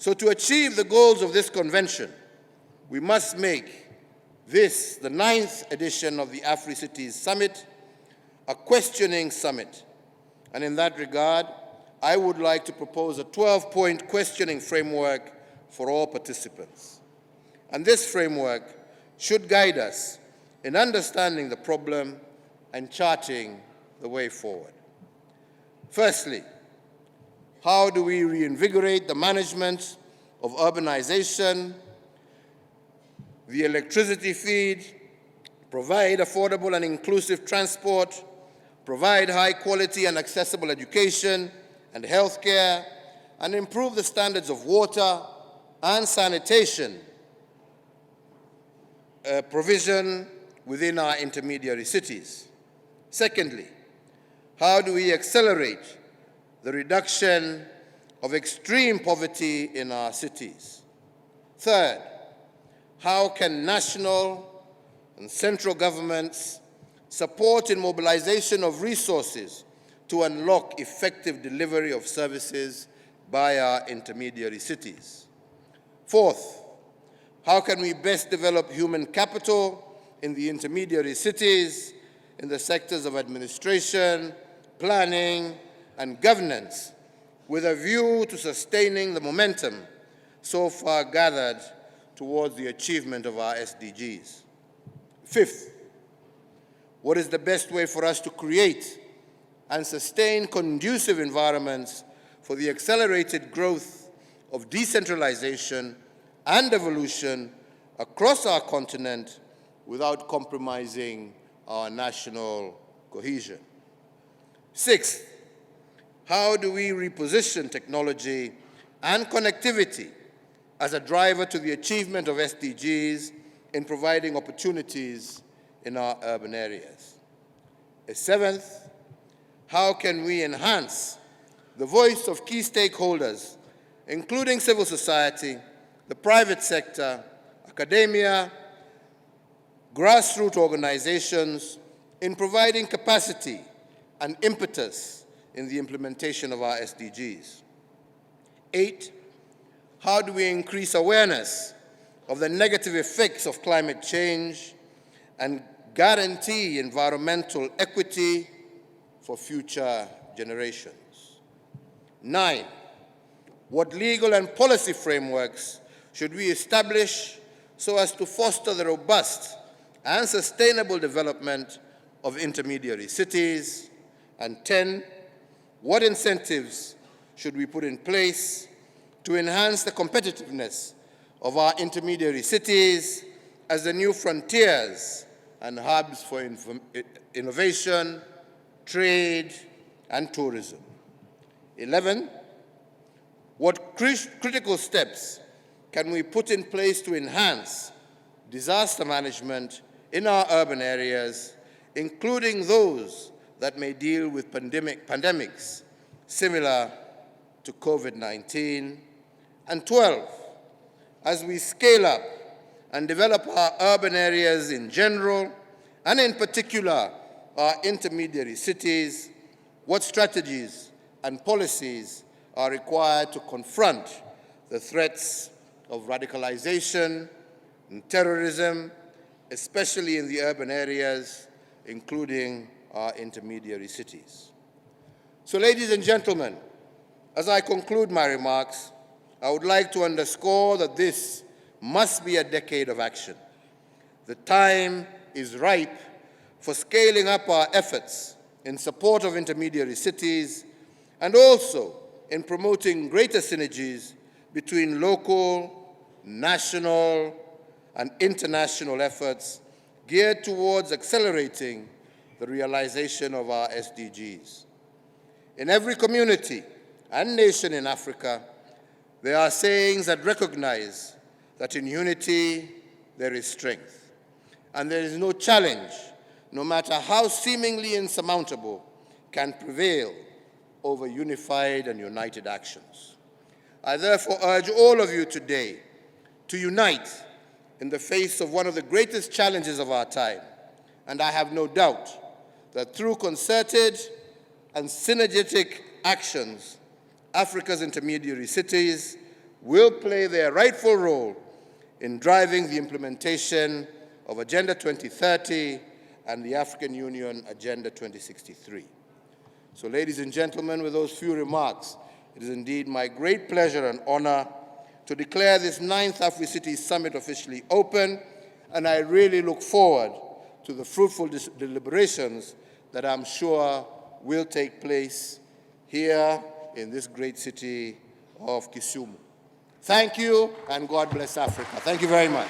So to achieve the goals of this convention, we must make this, the 9th edition of the Africities Summit, a questioning summit. And in that regard, I would like to propose a 12-point questioning framework for all participants. And this framework should guide us in understanding the problem and charting the way forward. Firstly, how do we reinvigorate the management of urbanization, the electricity feed, provide affordable and inclusive transport, provide high quality and accessible education and healthcare, and improve the standards of water and sanitation provision within our intermediary cities? Secondly, how do we accelerate the reduction of extreme poverty in our cities? Third, how can national and central governments support in mobilization of resources to unlock effective delivery of services by our intermediary cities? Fourth, how can we best develop human capital in the intermediary cities in the sectors of administration, planning, and governance with a view to sustaining the momentum so far gathered towards the achievement of our SDGs? Fifth, what is the best way for us to create and sustain conducive environments for the accelerated growth of decentralization and evolution across our continent without compromising our national cohesion? Sixth, how do we reposition technology and connectivity as a driver to the achievement of SDGs in providing opportunities in our urban areas? Seventh, how can we enhance the voice of key stakeholders, including civil society, the private sector, academia, grassroots organizations, in providing capacity and impetus in the implementation of our SDGs? 8, how do we increase awareness of the negative effects of climate change and guarantee environmental equity for future generations? 9, what legal and policy frameworks should we establish so as to foster the robust and sustainable development of intermediary cities? And 10, what incentives should we put in place to enhance the competitiveness of our intermediary cities as the new frontiers and hubs for innovation, trade, and tourism? 11, what critical steps can we put in place to enhance disaster management in our urban areas, including those that may deal with pandemics similar to COVID-19? And 12, as we scale up and develop our urban areas in general, and in particular our intermediary cities, what strategies and policies are required to confront the threats of radicalization and terrorism, especially in the urban areas, including our intermediary cities? So, ladies and gentlemen, as I conclude my remarks, I would like to underscore that this must be a decade of action. The time is ripe for scaling up our efforts in support of intermediary cities and also in promoting greater synergies between local, national, and international efforts geared towards accelerating the realization of our SDGs. In every community and nation in Africa, there are sayings that recognize that in unity there is strength, and there is no challenge, no matter how seemingly insurmountable, can prevail over unified and united actions. I therefore urge all of you today to unite in the face of one of the greatest challenges of our time, and I have no doubt that through concerted and synergetic actions, Africa's intermediary cities will play their rightful role in driving the implementation of Agenda 2030 and the African Union Agenda 2063. So, ladies and gentlemen, with those few remarks, it is indeed my great pleasure and honor to declare this 9th Africities Summit officially open, and I really look forward to the fruitful deliberations that I'm sure will take place here in this great city of Kisumu. Thank you, and God bless Africa. Thank you very much.